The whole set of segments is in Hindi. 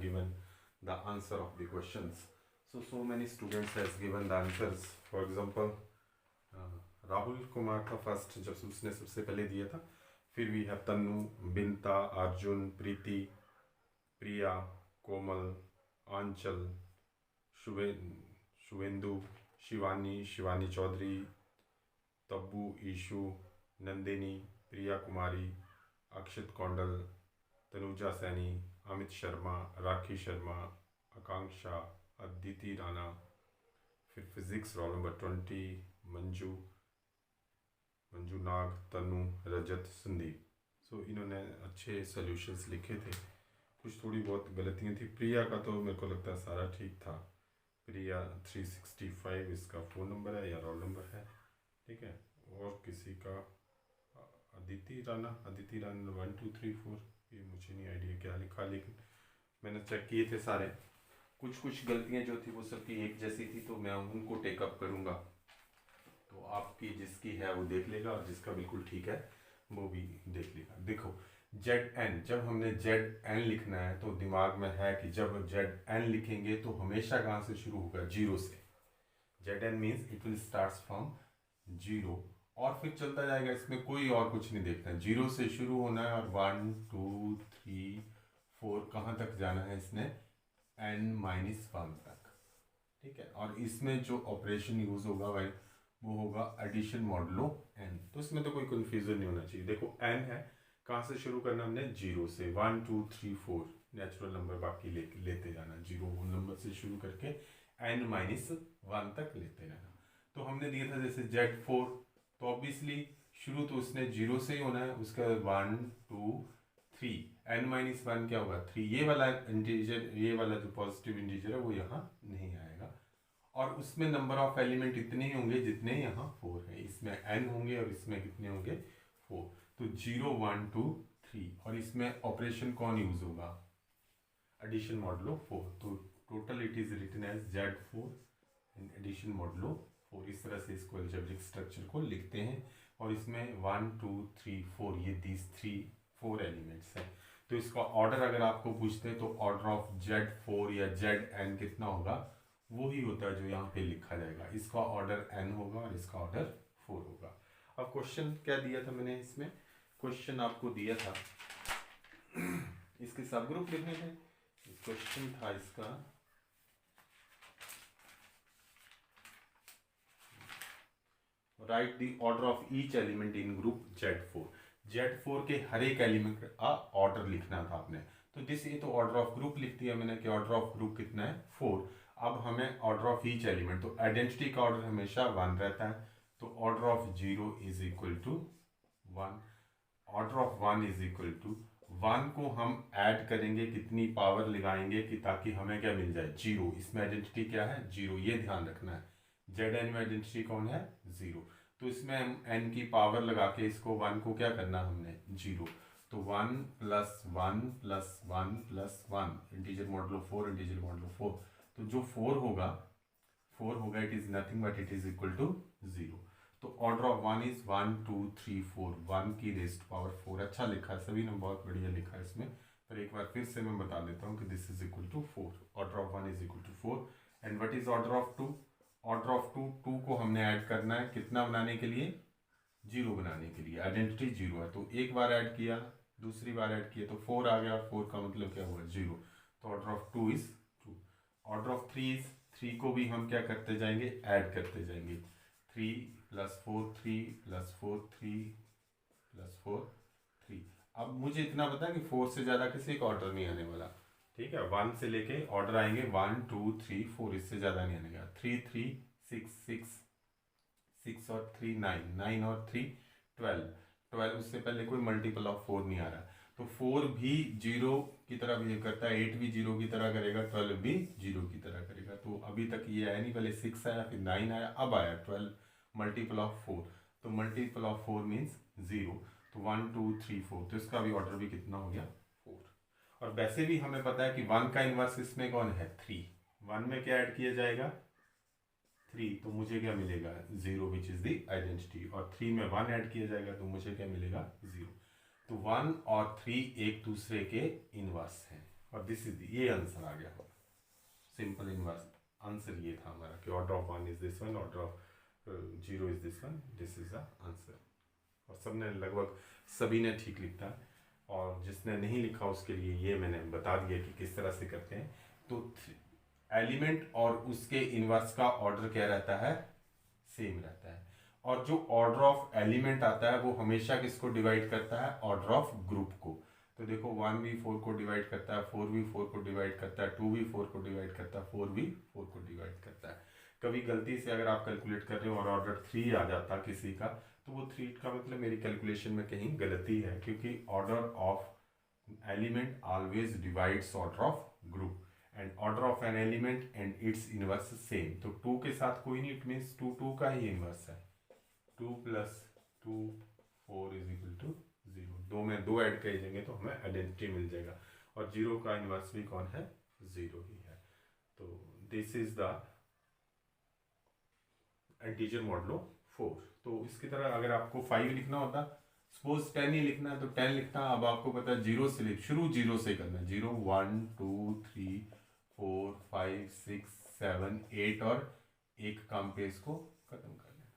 given the answer of the questions. So many students has given the answers. For example, Rahul Kumar था फर्स्ट, जब उसने सबसे पहले दिया था. फिर वी हैव तन्नू, बिंता, अर्जुन, प्रीति, प्रिया, कोमल, आंचल, शुवेंदु, शिवानी चौधरी, तब्बू, ईशु, नंदिनी, प्रिया कुमारी, अक्षित कौंडल, तनुजा सैनी, अमित शर्मा, राखी शर्मा, आकांक्षा, अदिति राणा. फिर physics roll number 20, Manju Nag, Tanu, Rajat, Sandeep. So इन्होंने अच्छे सॉल्यूशंस लिखे थे. कुछ थोड़ी बहुत गलतियाँ थी. प्रिया का तो मेरे को लगता है सारा ठीक था. प्रिया 365 इसका फ़ोन नंबर है या रोल नंबर है. ठीक है. और किसी का अदिति राणा 1 2 3 4, ये मुझे नहीं आइडिया क्या लिखा, लेकिन मैंने चेक किए थे सारे. कुछ गलतियाँ जो थी वो सबकी एक जैसी थी, तो मैं उनको टेकअप करूँगा. तो आपकी जिसकी है वो देख लेगा और जिसका बिल्कुल ठीक है वो भी देख लेगा. देखो ZN, जब हमने ZN लिखना है तो दिमाग में है कि जब ZN लिखेंगे तो हमेशा कहाँ से शुरू होगा? जीरो से. ZN means it will start from zero और फिर चलता जाएगा. इसमें कोई और कुछ नहीं देखना है, जीरो से शुरू होना है और 1 2 3 4 कहाँ तक जाना है इसने? n-1 तक. ठीक है. और इसमें जो ऑपरेशन यूज होगा भाई वो होगा एडिशन मॉडुलो n. तो इसमें तो कोई कंफ्यूजन नहीं होना चाहिए. देखो n है, कहाँ से शुरू करना हमने? जीरो से. 1 2 3 4 नेचुरल नंबर बाकी लेते जाना. जीरो नंबर से शुरू करके n-1 तक लेते जाना. तो हमने दिया था जैसे Z4, तो ऑब्वियसली शुरू तो उसने जीरो से ही होना है. उसका 1 2 3 n-1 क्या होगा? 3. ये वाला इंटीजर, ये वाला जो पॉजिटिव इंटीजर है वो यहाँ नहीं आएगा. और उसमें नंबर ऑफ एलिमेंट इतने ही होंगे जितने यहाँ 4 है. इसमें n होंगे और इसमें कितने होंगे? 4. तो 0 1 2 3. और इसमें ऑपरेशन कौन यूज होगा? Addition modulo 4. तो total it is written as Z4 in addition modulo 4. इस तरह से इसको अलजेब्रिक स्ट्रक्चर को लिखते हैं. और इसमें 1 2 3 4 ये दीज 4 एलिमेंट्स हैं. तो इसका ऑर्डर अगर आपको पूछते हैं तो ऑर्डर ऑफ Z4 या ZN कितना होगा? वो ही होता है जो यहाँ पे लिखा जाएगा. इसका ऑर्डर n होगा और इसका ऑर्डर 4 होगा. अब क्वेश्चन क्या दिया था मैंने? इसमें क्वेश्चन आपको दिया था इसके सब ग्रुप लिखने थे. क्वेश्चन था इसका right the order of each element in group Z4. Z4 के हर एक एलिमेंट का ऑर्डर लिखना था आपने. तो दिस ये तो ऑर्डर ऑफ ग्रुप लिख दिया मैंने कि ऑर्डर ऑफ ग्रुप कितना है? 4. अब हमें ऑर्डर ऑफ ईच एलिमेंट, तो आइडेंटिटी का ऑर्डर हमेशा 1 रहता है. तो order of 0 is equal to 1. Order of 1 is equal to 1 को हम ऐड करेंगे, कितनी पावर लगाएंगे कि ताकि हमें क्या मिल जाए? 0. इसमें आइडेंटिटी क्या है? 0. ये ध्यान रखना है. ZN में आइडेंटिटी कौन है? 0. तो इसमें हम n की पावर लगा के इसको 1 को क्या करना हमने? 0. तो 1 plus 1 plus 1 plus 1 integer modulo 4 integer modulo 4. तो जो 4 होगा it is nothing but it is equal to 0. तो ऑर्डर ऑफ 1 इज 1 2 3 4. 1 की रेस्ट पावर 4. अच्छा लिखा है, सभी ने बहुत बढ़िया लिखा है इसमें. पर एक बार फिर से मैं बता देता हूँ कि this is equal to 4. Order of 1 is equal to 4. And what is order of 2? Order of 2 को हमने ऐड करना है कितना बनाने के लिए? 0 बनाने के लिए. आइडेंटिटी 0 है तो एक बार ऐड किया, दूसरी बार ऐड किया तो 4 आ गया. और 4 का मतलब क्या हुआ? 0. तो order of 2 is 2. Order of 3 is 3 को भी हम क्या करते जाएंगे? ऐड करते जाएंगे. 3 प्लस 4 3 प्लस 4 3 प्लस 4 3. अब मुझे इतना पता है कि 4 से ज़्यादा किसी का ऑर्डर नहीं आने वाला. ठीक है. 1 से लेके ऑर्डर आएंगे 1 2 3 4. इससे ज़्यादा नहीं आने का. 3 3 6 6 और 3 9 9 और 3 12 12. उससे पहले कोई मल्टीपल ऑफ 4 नहीं आ रहा. तो 4 भी 0 की तरह बिहेव करता है, 8 भी 0 की तरह करेगा, 12 भी 0 की तरह करेगा. तो अभी तक ये आया नहीं. पहले 6 आया, फिर 9 आया, अब आया 12 मल्टीपल ऑफ 4. तो मल्टीपल ऑफ 4 मीन्स 0. तो 1 2 3 4. तो इसका भी ऑर्डर भी कितना हो गया? 4. और वैसे भी हमें पता है कि 1 का इनवर्स इसमें कौन है? 3. 1 में क्या ऐड किया जाएगा? 3. तो मुझे क्या मिलेगा? 0 विच इज द आइडेंटिटी. और 3 में 1 ऐड किया जाएगा तो मुझे क्या मिलेगा? 0. तो 1 और 3 एक दूसरे के इनवर्स हैं. और दिस इज ये आंसर आ गया, सिंपल इनवर्स आंसर ये था हमारा कि order of 1 is this one, order of 0 is this one, this is the answer. और सबने लगभग सभी ने ठीक लिखा है, और जिसने नहीं लिखा उसके लिए ये मैंने बता दिया कि किस तरह से करते हैं। तो एलिमेंट और उसके इनवर्स का ऑर्डर क्या रहता है, सेम रहता है। और जो ऑर्डर ऑफ एलिमेंट आता है वो हमेशा किसको डिवाइड करता है, ऑर्डर ऑफ ग्रुप को। तो देखो 1 भी 4 को डिवाइड करता है, 4 भी 4 को डिवाइड करता है, 2 भी 4 को डिवाइड करता है, 4 भी 4 को डिवाइड करता है। कभी गलती से अगर आप कैलकुलेट कर रहे हो और ऑर्डर 3 आ जाता किसी का, तो वो 3 का मतलब मेरी कैलकुलेशन में कहीं गलती है, क्योंकि order of element always divides order of group, and order of an element and it's inverse same. तो 2 के साथ कोई नहीं, इट मीन्स 2 का ही इनवर्स है। 2 + 2 4 इज इक्वल टू 0। 2 में 2 ऐड कर देंगे तो हमें आइडेंटिटी मिल जाएगा, और 0 का इनवर्स भी कौन है, 0 ही है। तो this is the integer modulo 4। तो इसकी तरह अगर आपको 5 लिखना होता, सपोज 10 ही लिखना है तो 10 लिखना। अब आपको पता है 0 से शुरू 0 से करना है, 0 1 2 3 4 5 6 7 8, और एक काम पे इसको खत्म कर लेना।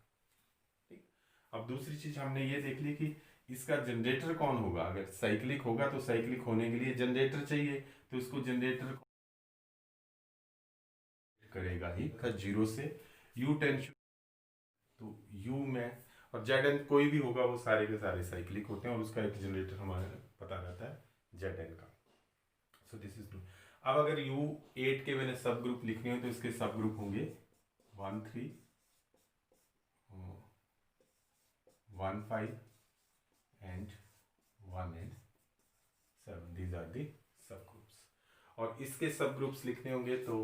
ठीक। अब दूसरी चीज हमने ये देख ली कि इसका जनरेटर कौन होगा। अगर साइक्लिक होगा तो साइक्लिक होने के लिए जनरेटर चाहिए, तो इसको जनरेटर करेगा ही 0 से u10। तो u में और Zn कोई भी होगा वो सारे के सारे साइक्लिक होते हैं, और उसका एक जनरेटर हमारे पता रहता है Zn का। So this is. अब अगर u8 के मैंने सब ग्रुप लिखने हो तो इसके सब ग्रुप होंगे 1 3 1 5 and 1 and 7। These are the subgroups. और इसके सब ग्रुप्स लिखने होंगे तो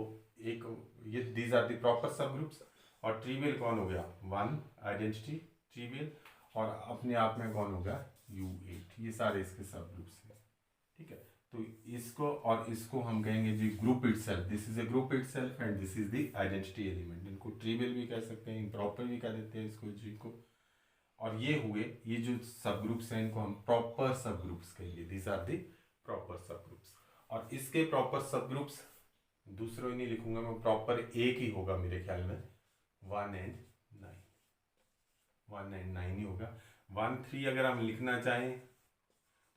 एक ये these are the proper subgroups. और ट्रिवियल कौन हो गया, 1 आइडेंटिटी ट्रिवियल, और अपने आप में कौन होगा, u8। ये सारे इसके सब ग्रुप्स हैं। ठीक है। तो इसको और इसको हम कहेंगे G group itself. This is a group itself and this is the identity element. इनको ट्रिवियल भी कह सकते हैं, इम्प्रॉपर भी कह देते हैं इसको जी को। और ये हुए ये जो सब ग्रुप्स हैं इनको हम प्रॉपर सब ग्रुप्स कहेंगे। This are the proper subgroups. और इसके प्रॉपर सब ग्रुप्स दूसरों ही नहीं लिखूंगा मैं, प्रॉपर एक ही होगा मेरे ख्याल में, 1 एंड 9। 1 एंड 9 ही होगा। 1 3 अगर हम लिखना चाहें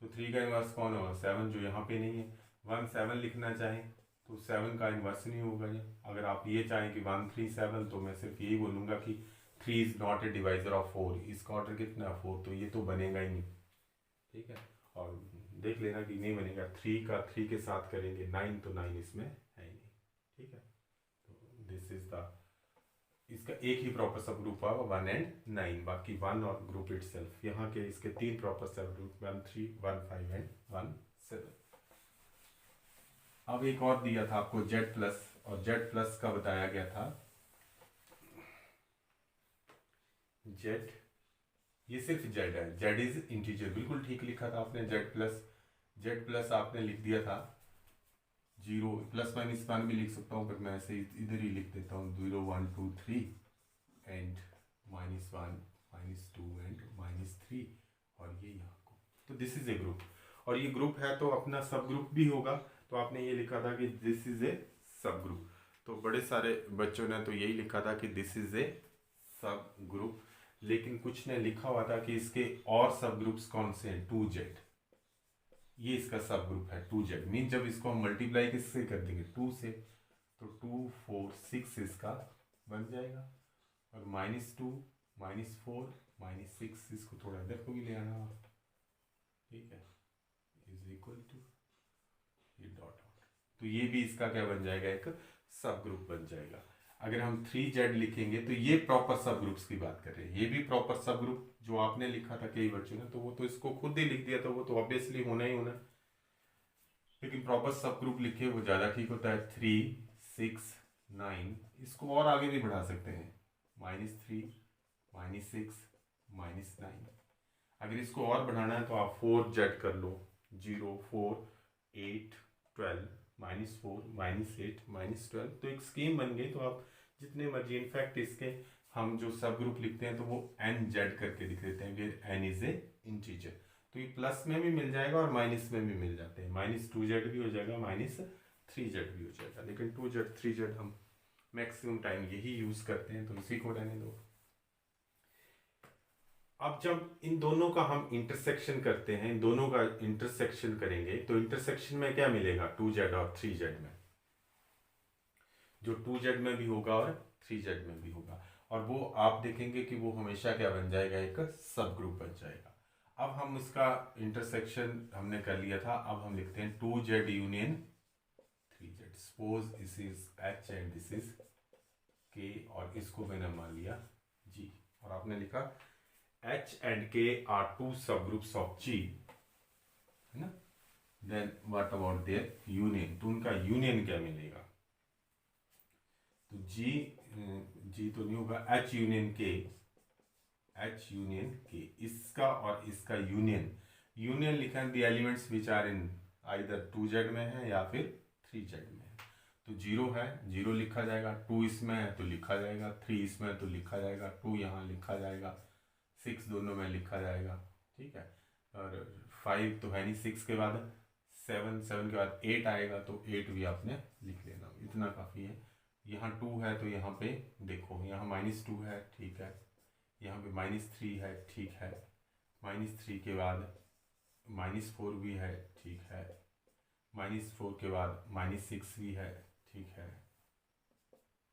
तो 3 का इनवर्स कौन होगा, 7, जो यहाँ पे नहीं है। 1 7 लिखना चाहें तो 7 का इनवर्स नहीं होगा ये। अगर आप ये चाहें कि 1 3 7, तो मैं सिर्फ यही बोलूँगा कि 3 is not a divisor of 4। इसका ऑर्डर कितना है 4, तो ये तो बनेगा ही नहीं। ठीक है। और देख लेना कि नहीं बनेगा। 3 का 3 के साथ करेंगे 9, तो 9 इसमें है ही नहीं। ठीक है। तो दिस इज द इसका एक ही प्रॉपर सब ग्रुप होगा 1 एंड 9, बाकी 1 और ग्रुप इटसेल्फ। यहाँ के इसके 3 प्रॉपर सब ग्रुप 1 3 1 5 एंड 1 7। अब एक और दिया था आपको Z+, और Z+ का बताया गया था Z, ये सिर्फ Z है, Z इज इंटीजर। बिल्कुल ठीक लिखा था आपने। Z+ आपने लिख दिया था 0 ±1 भी लिख सकता हूँ, पर मैं ऐसे इधर ही लिख देता हूँ 0 1 2 3 एंड -1 -2 एंड -3, और ये यहाँ को। तो दिस इज ए ग्रुप, और ये ग्रुप है तो अपना सब ग्रुप भी होगा। तो आपने ये लिखा था कि दिस इज ए सब ग्रुप। तो बड़े सारे बच्चों ने तो यही लिखा था कि दिस इज ए सब ग्रुप, लेकिन कुछ ने लिखा हुआ था कि इसके और सब ग्रुप्स कौन से हैं, 2Z। ये इसका सब ग्रुप है 2Z। मीन जब इसको हम मल्टीप्लाई किससे कर देंगे, 2 से, तो 2 4 6 इसका बन जाएगा, और -2 -4 -6 इसको थोड़ा इधर को भी ले आना। ठीक है, इज इक्वल टू ये डॉट डॉट। तो ये भी इसका क्या बन जाएगा, एक सब ग्रुप बन जाएगा। अगर हम 3Z लिखेंगे तो ये प्रॉपर सब ग्रुप्स की बात कर रहे हैं। ये भी प्रॉपर सब ग्रुप जो आपने लिखा था कई बच्चों ने, तो वो तो इसको खुद ही लिख दिया, तो वो तो ऑब्वियसली होना ही होना। लेकिन प्रॉपर सब ग्रुप लिखे वो ज़्यादा ठीक होता है। 3 6 9, इसको और आगे भी बढ़ा सकते हैं, -3 -6 -9। अगर इसको और बढ़ाना है तो आप 4Z कर लो, 0 4 8 12 -4 -8 -12। तो एक स्कीम बन गई। तो आप जितने मर्जी, इनफैक्ट इसके हम जो सब ग्रुप लिखते हैं तो वो NZ करके लिख देते हैं, फिर N इज ए इंटीजर। तो ये प्लस में भी मिल जाएगा और माइनस में भी मिल जाते हैं, -2z भी हो जाएगा, -3z भी हो जाएगा, लेकिन 2z 3z हम मैक्सिमम टाइम यही यूज करते हैं, तो इसी को रहने दो। अब जब इन दोनों का हम इंटरसेक्शन करते हैं, इन दोनों का इंटरसेक्शन करेंगे, तो इंटरसेक्शन में क्या मिलेगा 2z और 3z में, जो 2z में भी होगा और 3z में भी होगा, और वो आप देखेंगे कि वो हमेशा क्या बन जाएगा, एक सब ग्रुप बन जाएगा। अब हम इसका इंटरसेक्शन हमने कर लिया था, अब हम लिखते हैं 2z union 3z। Suppose this is h and this is k, और इसको मैंने मान लिया g, और आपने लिखा h and k are two subgroups of G, है ना। Then what about their union? तो उनका यूनियन क्या मिलेगा, तो G तो नहीं होगा, H यूनियन K, इसका और इसका यूनियन लिखा है, the elements which are in either 2z में है या फिर 3z में है। तो 0 है, 0 लिखा जाएगा, 2 इसमें है तो लिखा जाएगा, 3 इसमें है तो लिखा जाएगा, 2 यहाँ लिखा जाएगा, 6 दोनों में लिखा जाएगा, ठीक है। और 5 तो है नहीं, 6 के बाद 7 के बाद 8 आएगा, तो 8 भी आपने लिख लेना, इतना काफ़ी है। यहाँ 2 है तो यहाँ पे देखो, यहाँ -2 है, ठीक है, यहाँ पे -3 है, ठीक है, -3 के बाद -4 भी है, ठीक है, -4 के बाद -6 भी है, ठीक है,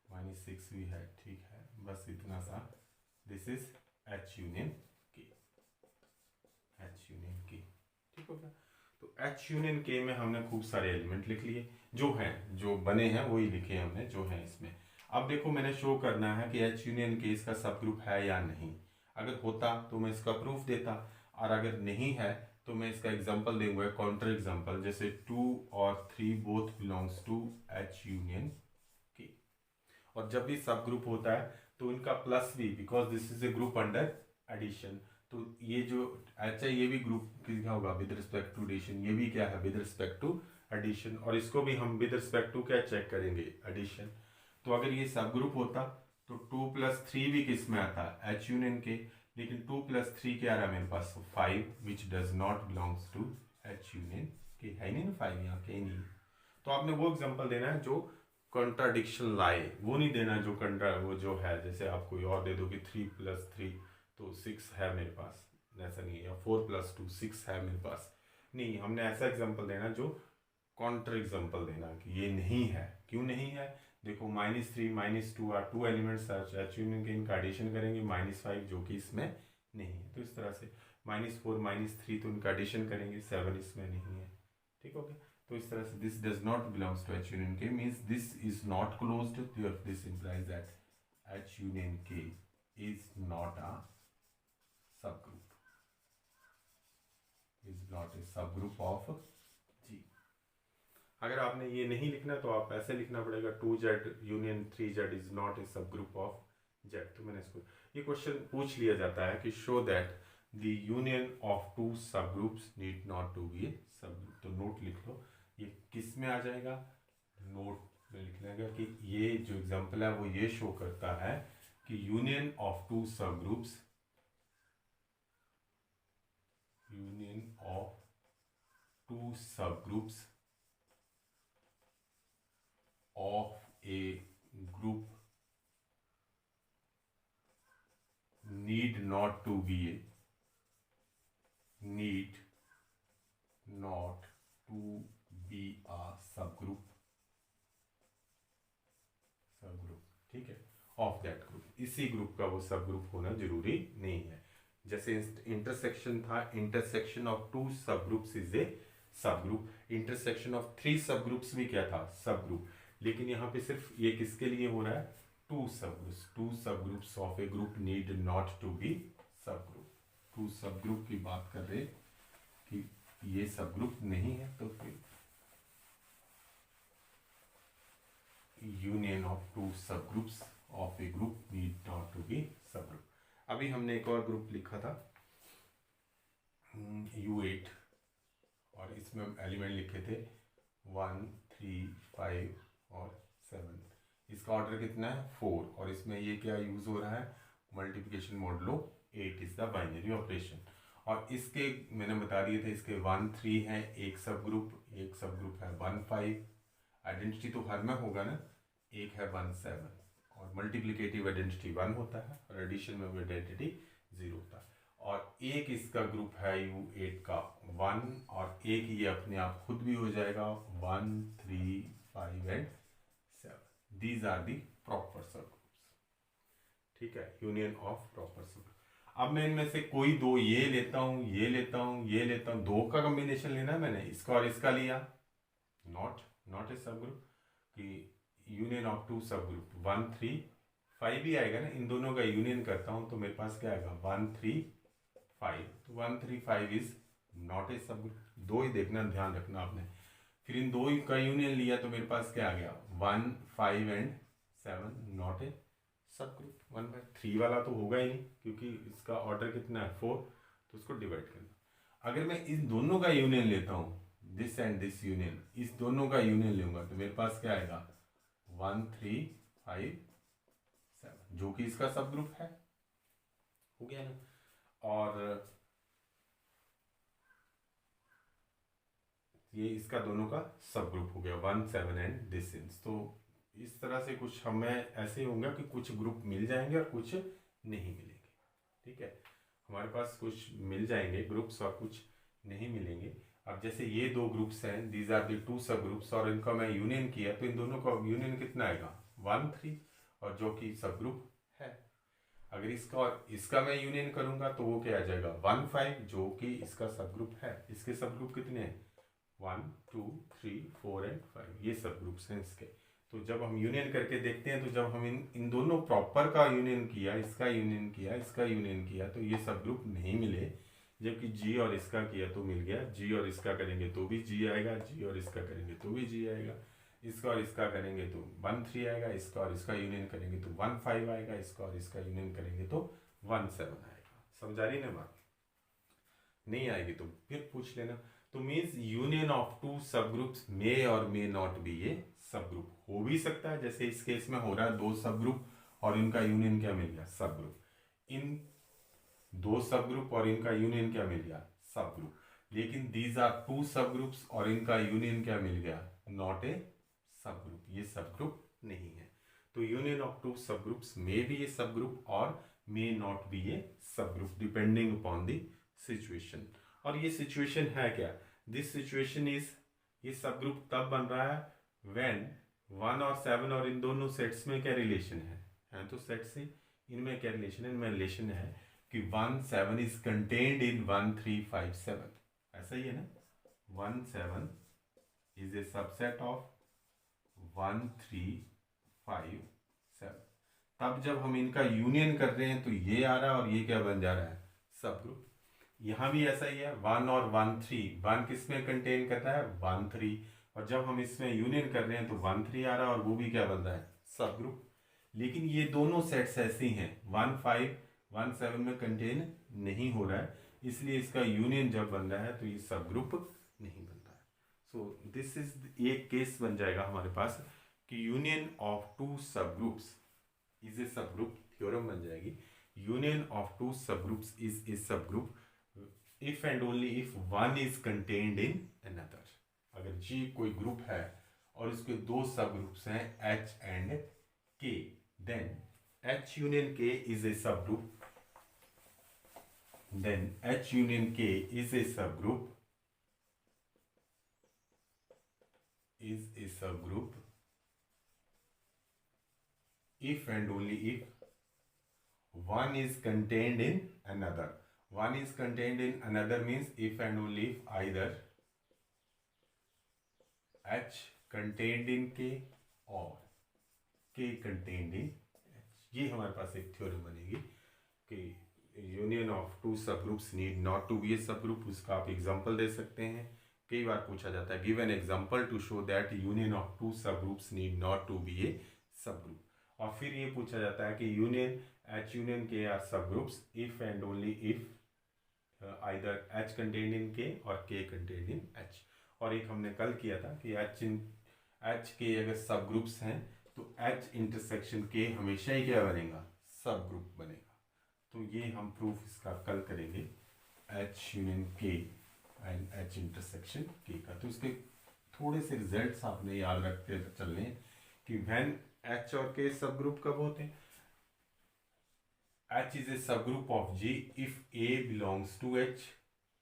-6 भी है, ठीक है, बस इतना सा। This is H union K, ठीक हो गया। तो H यूनियन K में हमने खूब सारे एलिमेंट लिख लिए, जो बने हैं वही लिखे हमने, जो हैं इसमें। अब देखो मैंने शो करना है कि H यूनियन K इसका सब ग्रुप है या नहीं। अगर होता तो मैं इसका प्रूफ देता, और अगर नहीं है तो मैं इसका एग्जांपल दूंगा, काउंटर एग्जांपल, जैसे 2 और 3 both belongs to H union K। और जब भी सब ग्रुप होता है तो इनका प्लस भी, because this is a group under addition, तो ये जो H है ये भी ग्रुप क्या होगा विद रिस्पेक्ट टू एडिशन, ये भी क्या है विद रिस्पेक्ट टू एडिशन, और इसको भी हम विद रिस्पेक्ट टू क्या चेक करेंगे, एडिशन। तो अगर ये सब ग्रुप होता तो 2 + 3 भी किस में आता है, H यूनियन K, लेकिन 2 + 3 क्या रहा मेरे पास, 5, which does not belongs to H union K, है नहीं ना 5 यहाँ, कहीं नहीं। तो आपने वो एग्जांपल देना है जो कॉन्ट्राडिक्शन लाए, वो नहीं देना जो वो जो है, जैसे आप कोई और दे दो कि 3 + 3 तो 6 है मेरे पास, ऐसा नहीं है, या 4 + 2 6 है मेरे पास, नहीं, हमने ऐसा एग्जांपल देना जो कॉन्ट्र एग्जांपल देना कि ये नहीं है। क्यों नहीं है, देखो -3 -2 आर 2 एलिमेंट्स H यूनियन के, इनका एडिशन करेंगे, -5 जो कि इसमें नहीं है, तो इस तरह से -4 -3 तो इनका एडिशन करेंगे, 7 इसमें नहीं है, ठीक हो गया। तो इस तरह से this does not belongs to H union K means this is not closed, this implies that H union K is not a subgroup, is not a subgroup of G। अगर आपने ये नहीं लिखना तो आप ऐसे लिखना पड़ेगा 2Z union 3Z is not a subgroup of Z। तो मैंने इसको, ये क्वेश्चन पूछ लिया जाता है कि show that the union of 2 subgroups need not to be a subgroup. तो नोट लिख लो, ये किस में आ जाएगा, नोट में लिख लेगा कि ये जो एग्जांपल है वो ये शो करता है कि union of 2 सबग्रुप्स, union of 2 subgroups of a group need not to be a subgroup, ठीक है, ऑफ दैट ग्रुप। इसी ग्रुप का वो सब ग्रुप होना जरूरी नहीं है। जैसे इंटरसेक्शन था, intersection of 2 subgroups is a subgroup, intersection of 3 subgroups भी क्या था, सबग्रुप। लेकिन यहाँ पे सिर्फ ये किसके लिए हो रहा है, 2 subgroups of a group need not to be subgroup. 2 subgroup की बात कर रहे कि ये सबग्रुप नहीं है, तो फिर union of 2 subgroups of a group need not to be subgroup. अभी हमने एक और ग्रुप लिखा था U8, और इसमें हम एलिमेंट लिखे थे 1 3 5 और 7। इसका ऑर्डर कितना है, 4, और इसमें ये क्या यूज हो रहा है, multiplication modulo 8 is the binary operation. और इसके मैंने बता दिए थे, इसके 1 3 है एक सब ग्रुप है 1 5। आइडेंटिटी तो हर में होगा ना, एक है 1 7 और मल्टीप्लिकेटिव आइडेंटिटी 1 होता है और एडिशन में वो आइडेंटिटी 0 होता है। और एक इसका ग्रुप है U8 का 1 और एक ये अपने आप खुद भी हो जाएगा 1 3 5 and 7। These are the proper subgroups. ठीक है, यूनियन ऑफ प्रॉपर सब। अब मैं इनमें से कोई दो ये लेता हूं, ये लेता हूं, ये लेता हूं, दो का कॉम्बिनेशन लेना है मैंने, इसका और इसका लिया, नॉट ए सब ग्रुप कि यूनियन ऑफ टू सब ग्रुप 1 3 5 भी आएगा ना, इन दोनों का यूनियन करता हूं तो मेरे पास क्या आएगा 1 3 5। तो 1 3 5 इज नॉट ए सब ग्रुप। दो ही देखना, ध्यान रखना आपने। फिर इन दो का यूनियन लिया तो मेरे पास क्या आ गया 1 5 एंड 7, नॉट ए सब ग्रुप। 1/3 वाला तो होगा ही नहीं क्योंकि इसका ऑर्डर कितना है 4, तो उसको डिवाइड करना। अगर मैं इस दोनों का यूनियन लेता हूं, दिस एंड दिस यूनियन, इस दोनों का यूनियन लूंगा तो मेरे पास क्या आएगा 1 3 5 7, जो कि इसका सब ग्रुप है। हो गया ना। और ये इसका दोनों का सब ग्रुप हो गया 1 7 एंड दिस इज। तो इस तरह से कुछ हमें ऐसे होगा कि कुछ ग्रुप मिल जाएंगे और कुछ नहीं मिलेंगे। ठीक है, हमारे पास कुछ मिल जाएंगे ग्रुप्स और कुछ नहीं मिलेंगे। अब जैसे ये दो ग्रुप्स हैं, these are the two subgroups, और इनका मैं यूनियन किया तो इन दोनों का यूनियन कितना आएगा 1 3, और जो कि सब ग्रुप है। अगर इसका और इसका मैं यूनियन करूंगा तो वो क्या आ जाएगा 1 5, जो कि इसका सब ग्रुप है। इसके सब ग्रुप कितने हैं 1 2 3 4 एंड 5, ये सब ग्रुप्स हैं इसके। तो जब हम यूनियन करके देखते हैं तो जब हम इन दोनों प्रॉपर का यूनियन किया, इसका यूनियन किया, इसका यूनियन किया, तो ये सब ग्रुप नहीं मिले। जबकि जी और इसका किया तो मिल गया, जी और इसका करेंगे तो भी जी आएगा, जी और इसका करेंगे तो भी जी आएगा, इसका और इसका करेंगे तो 1 3 आएगा, इसका और इसका यूनियन करेंगे तो 1 5 आएगा, इसका और इसका यूनियन करेंगे तो 1 7 आएगा। समझा रही ना बात? नहीं आएगी तो फिर पूछ लेना। तो मीन्स यूनियन ऑफ टू सब ग्रुप्स मे और मे नॉट बी ए सब ग्रुप। हो भी सकता है, जैसे इस केस में हो रहा है दो सब ग्रुप और इनका यूनियन क्या मिल गया सब ग्रुप। इन दो सब ग्रुप और इनका यूनियन क्या मिल गया सब ग्रुप। लेकिन these are to subgroups और इनका यूनियन क्या मिल गया नॉट ए सब ग्रुप, ये सब ग्रुप नहीं है। तो यूनियन ऑफ टू सब groups may be a subgroup और मे नॉट बी ए सब group depending upon the situation. और ये सिचुएशन है क्या, दिस सिचुएशन इज, ये सब ग्रुप तब बन रहा है व्हेन 1 और 7 और इन दोनों सेट्स में क्या रिलेशन है तो सेट से इनमें क्या रिलेशन है, इनमें रिलेशन है कि 1 7 इज कंटेन्ड इन 1 3 5 7। ऐसा ही है ना, 1 7 इज ए सबसेट ऑफ 1 3 5 7। तब जब हम इनका यूनियन कर रहे हैं तो ये आ रहा है और ये क्या बन जा रहा है सब ग्रुप। यहां भी ऐसा ही है, 1 और 1 3, 1 किस में कंटेन करता है 1 3, और जब हम इसमें यूनियन कर रहे हैं तो 1 3 आ रहा है और वो भी क्या बन रहा है सब ग्रुप। लेकिन ये दोनों सेट्स ऐसे हैं 1 5 1 7 में कंटेन नहीं हो रहा है, इसलिए इसका यूनियन जब बन रहा है तो ये सब ग्रुप नहीं बन रहा है। सो दिस इज एक केस बन जाएगा हमारे पास कि यूनियन ऑफ टू सब ग्रुप्स इज ए सब ग्रुप। थ्योरम बन जाएगी, यूनियन ऑफ टू सब ग्रुप्स इज ए सब group if and only if one is contained in another। अगर G कोई ग्रुप है और उसके दो सब ग्रुप्स हैं H and K, then H union K is a subgroup, then H union K is a subgroup, if and only if one is contained in another। One is contained in another means if and only if either H contained in K or K contained in H। ये हमारे पास एक थ्योरम बनेगी कि union of two subgroups need not to be a subgroup. उसका आप एग्जांपल दे सकते हैं, कई बार पूछा जाता है give an example to show that union of two subgroups need not to be a subgroup. और फिर ये पूछा जाता है कि union H union K are subgroups if and only if either H contained in K और K contained in H। और एक हमने कल किया था कि H के अगर सब ग्रुप्स हैं तो H इंटरसेक्शन K हमेशा ही क्या बनेगा सब ग्रुप बनेगा। तो ये हम प्रूफ इसका कल करेंगे। एच यूनियन के एंड एच इंटरसेक्शन के का। तो इसके थोड़े से रिजल्ट्स आपने याद रखते चलने कि व्हेन एच और के सब ग्रुप कब होते हैं। H is a subgroup of G if A belongs to H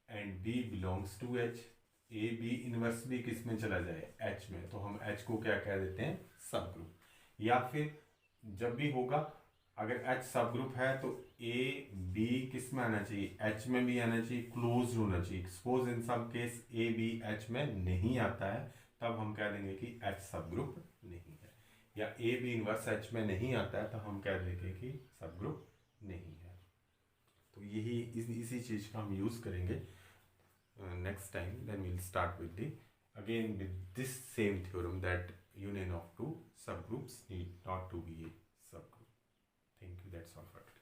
and B belongs to H। A B inverse भी किस में चला जाए, H में, तो हम H को क्या कह देते हैं, सब ग्रुप। या फिर जब भी होगा अगर H सब ग्रुप है तो A B किस में आना चाहिए, H में भी आना चाहिए, क्लोज होना चाहिए। Suppose in some case A B H में नहीं आता है, तब हम कह देंगे कि H सब ग्रुप नहीं है। या A B इनवर्स H में नहीं आता है तो हम कह देंगे कि सब ग्रुप नहीं है। तो यही इसी चीज का हम यूज करेंगे next time. Then we'll start with the again with this same theorem that union of two subgroups need not to be a subgroup. Thank you. That's all for today.